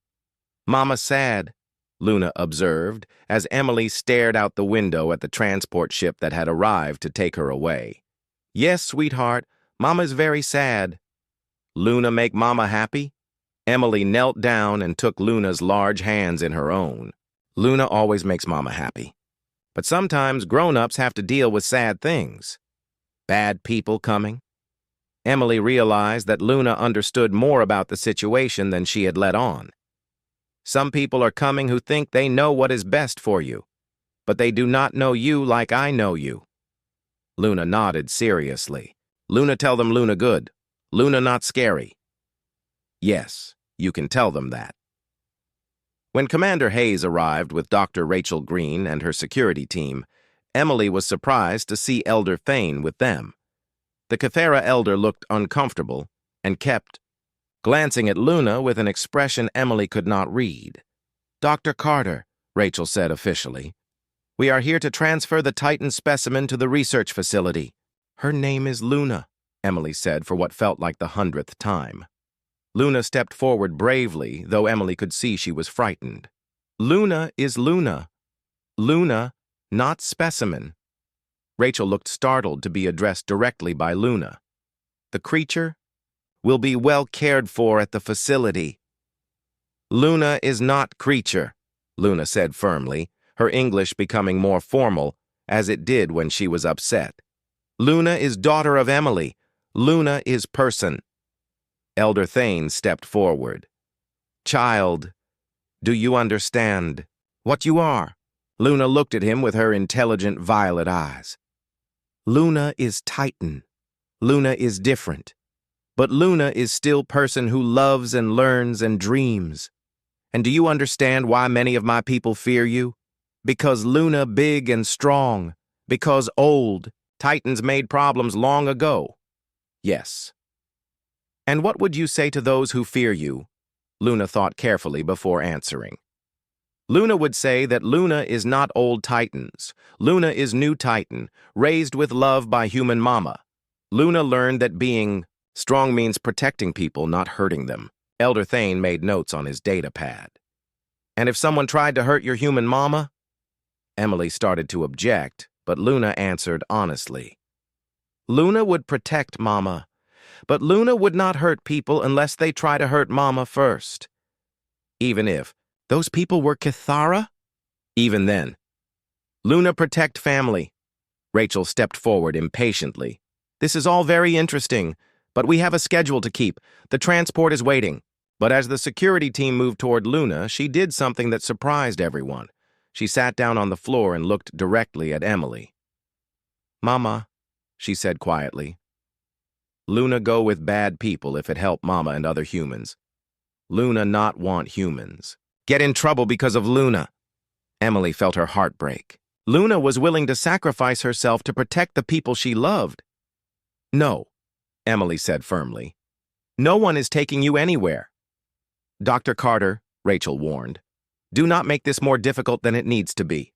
"Mama sad," Luna observed as Emily stared out the window at the transport ship that had arrived to take her away. "Yes, sweetheart, Mama's very sad." "Luna make Mama happy?" Emily knelt down and took Luna's large hands in her own. "Luna always makes Mama happy. But sometimes grown-ups have to deal with sad things. Bad people coming." Emily realized that Luna understood more about the situation than she had let on. "Some people are coming who think they know what is best for you, but they do not know you like I know you." Luna nodded seriously. "Luna tell them Luna good. Luna not scary." "Yes, you can tell them that." When Commander Hayes arrived with Dr. Rachel Green and her security team, Emily was surprised to see Elder Thane with them. The Cathera elder looked uncomfortable and kept glancing at Luna with an expression Emily could not read. "Dr. Carter," Rachel said officially, "we are here to transfer the Titan specimen to the research facility." "Her name is Luna," Emily said for what felt like the 100th time. Luna stepped forward bravely, though Emily could see she was frightened. "Luna is Luna. Luna, not specimen." Rachel looked startled to be addressed directly by Luna. "The creature will be well cared for at the facility." "Luna is not creature," Luna said firmly, her English becoming more formal, as it did when she was upset. "Luna is daughter of Emily. Luna is person." Elder Thane stepped forward. "Child, do you understand what you are?" Luna looked at him with her intelligent violet eyes. "Luna is Titan. Luna is different. But Luna is still person who loves and learns and dreams. And do you understand why many of my people fear you? Because Luna big and strong. Because old. Titans made problems long ago." "Yes." "And what would you say to those who fear you?" Luna thought carefully before answering. Luna would say that Luna is not old Titans. Luna is new Titan, raised with love by human mama. Luna learned that being strong means protecting people, not hurting them. Elder Thane made notes on his data pad. "And if someone tried to hurt your human mama?" Emily started to object, but Luna answered honestly. "Luna would protect Mama, but Luna would not hurt people unless they try to hurt Mama first. Even if those people were Cathara? Even then. Luna protect family. Rachel stepped forward impatiently. This is all very interesting, but we have a schedule to keep. The transport is waiting. But as the security team moved toward Luna, she did something that surprised everyone. She sat down on the floor and looked directly at Emily. "Mama," she said quietly. "Luna go with bad people if it help Mama and other humans. Luna not want humans. Get in trouble because of Luna." Emily felt her heart break. Luna was willing to sacrifice herself to protect the people she loved. "No," Emily said firmly. "No one is taking you anywhere." "Dr. Carter," Rachel warned, "do not make this more difficult than it needs to be."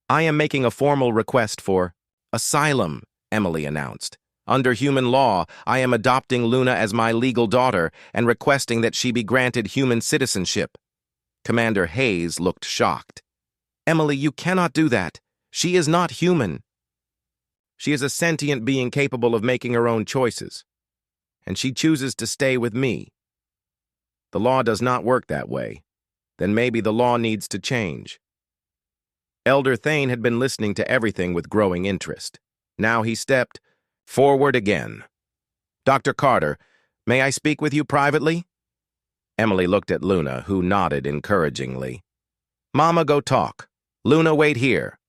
"I am making a formal request for asylum," Emily announced. "Under human law, I am adopting Luna as my legal daughter and requesting that she be granted human citizenship." Commander Hayes looked shocked. "Emily, you cannot do that. She is not human. She is a sentient being capable of making her own choices, and she chooses to stay with me. The law does not work that way. Then maybe the law needs to change." Elder Thane had been listening to everything with growing interest. Now he stepped forward again. "Dr. Carter, may I speak with you privately?" Emily looked at Luna, who nodded encouragingly. "Mama, go talk. Luna, wait here."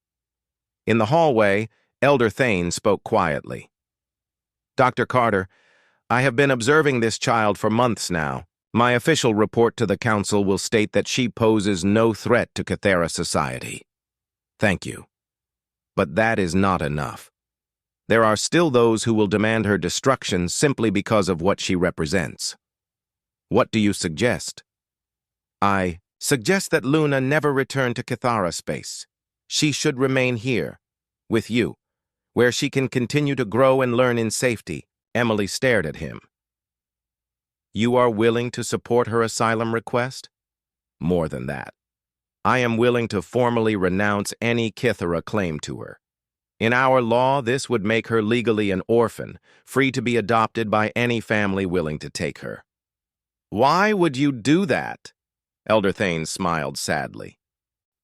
In the hallway, Elder Thane spoke quietly. "Dr. Carter, I have been observing this child for months now. My official report to the council will state that she poses no threat to Cathera society. Thank you. But that is not enough. There are still those who will demand her destruction simply because of what she represents. What do you suggest?" "I suggest that Luna never return to Cathara space. She should remain here, with you, where she can continue to grow and learn in safety." Emily stared at him. "You are willing to support her asylum request?" "More than that. I am willing to formally renounce any Cathara claim to her. In our law, this would make her legally an orphan, free to be adopted by any family willing to take her." "Why would you do that?" Elder Thane smiled sadly.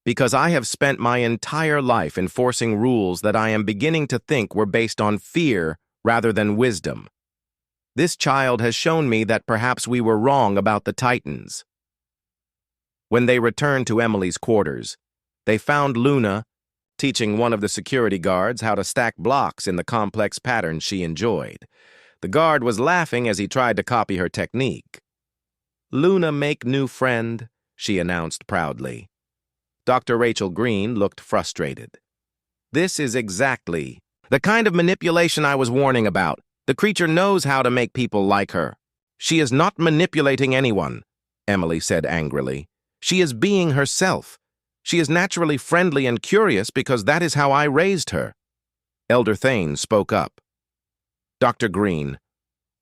"Because I have spent my entire life enforcing rules that I am beginning to think were based on fear rather than wisdom. This child has shown me that perhaps we were wrong about the Titans." When they returned to Emily's quarters, they found Luna teaching one of the security guards how to stack blocks in the complex pattern she enjoyed. The guard was laughing as he tried to copy her technique. "Luna make new friend," she announced proudly. Dr. Rachel Green looked frustrated. "This is exactly the kind of manipulation I was warning about. The creature knows how to make people like her." "She is not manipulating anyone," Emily said angrily. "She is being herself. She is naturally friendly and curious because that is how I raised her." Elder Thane spoke up. "Dr. Green,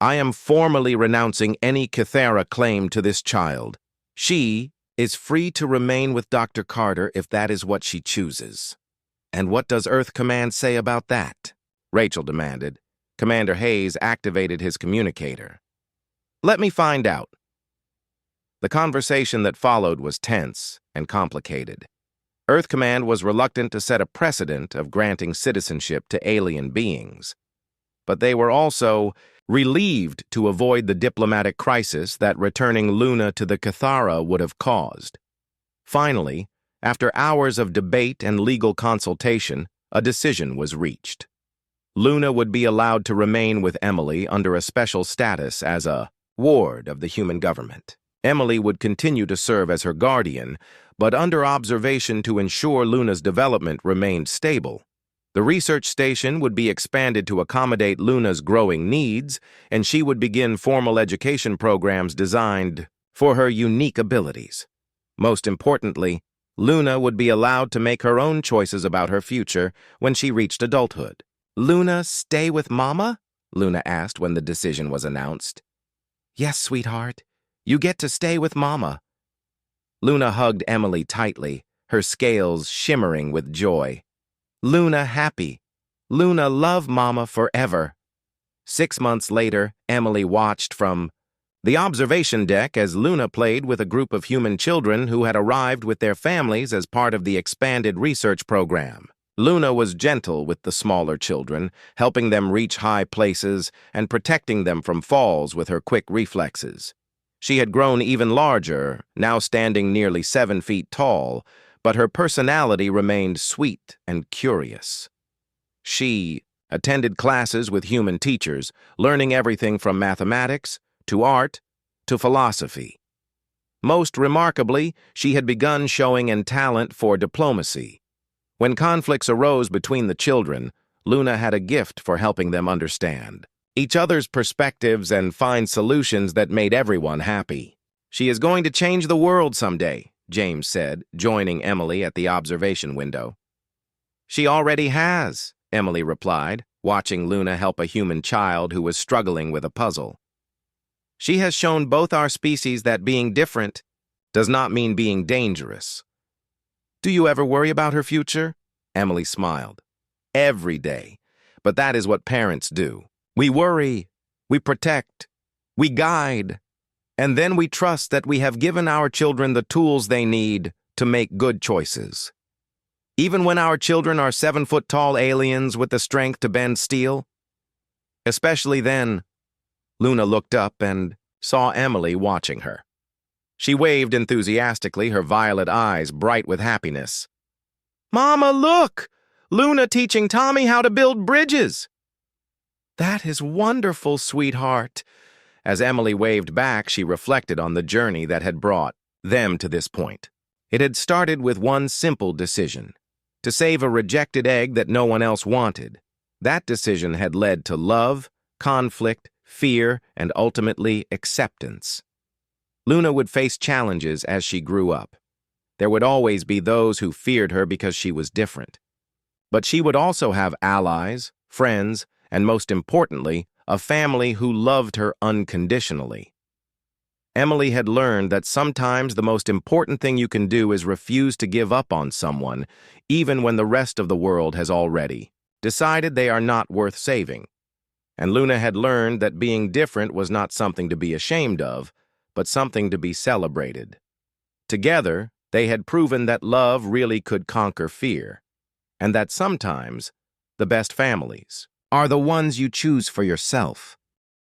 I am formally renouncing any Cathera claim to this child. She is free to remain with Dr. Carter if that is what she chooses." "And what does Earth Command say about that?" Rachel demanded. Commander Hayes activated his communicator. "Let me find out." The conversation that followed was tense and complicated. Earth Command was reluctant to set a precedent of granting citizenship to alien beings, but they were also relieved to avoid the diplomatic crisis that returning Luna to the Cathara would have caused. Finally, after hours of debate and legal consultation, a decision was reached. Luna would be allowed to remain with Emily under a special status as a ward of the human government. Emily would continue to serve as her guardian, but under observation to ensure Luna's development remained stable. The research station would be expanded to accommodate Luna's growing needs, and she would begin formal education programs designed for her unique abilities. Most importantly, Luna would be allowed to make her own choices about her future when she reached adulthood. "Luna, stay with Mama?" Luna asked when the decision was announced. "Yes, sweetheart. You get to stay with Mama." Luna hugged Emily tightly, her scales shimmering with joy. Luna happy. Luna love Mama forever. 6 months later, Emily watched from the observation deck as Luna played with a group of human children who had arrived with their families as part of the expanded research program. Luna was gentle with the smaller children, helping them reach high places and protecting them from falls with her quick reflexes. She had grown even larger, now standing nearly 7 feet tall, but her personality remained sweet and curious. She attended classes with human teachers, learning everything from mathematics to art to philosophy. Most remarkably, she had begun showing a talent for diplomacy. When conflicts arose between the children, Luna had a gift for helping them understand each other's perspectives and find solutions that made everyone happy. "She is going to change the world someday," James said, joining Emily at the observation window. "She already has," Emily replied, watching Luna help a human child who was struggling with a puzzle. "She has shown both our species that being different does not mean being dangerous." "Do you ever worry about her future?" Emily smiled. "Every day. But that is what parents do. We worry, we protect, we guide, and then we trust that we have given our children the tools they need to make good choices. Even when our children are 7-foot-tall aliens with the strength to bend steel. Especially then." Luna looked up and saw Emily watching her. She waved enthusiastically, her violet eyes bright with happiness. "Mama, look! Luna teaching Tommy how to build bridges!" "That is wonderful, sweetheart." As Emily waved back, she reflected on the journey that had brought them to this point. It had started with one simple decision: to save a rejected egg that no one else wanted. That decision had led to love, conflict, fear, and ultimately acceptance. Luna would face challenges as she grew up. There would always be those who feared her because she was different. But she would also have allies, friends, and most importantly, a family who loved her unconditionally. Emily had learned that sometimes the most important thing you can do is refuse to give up on someone, even when the rest of the world has already decided they are not worth saving. And Luna had learned that being different was not something to be ashamed of, but something to be celebrated. Together, they had proven that love really could conquer fear, and that sometimes the best families are the ones you choose for yourself.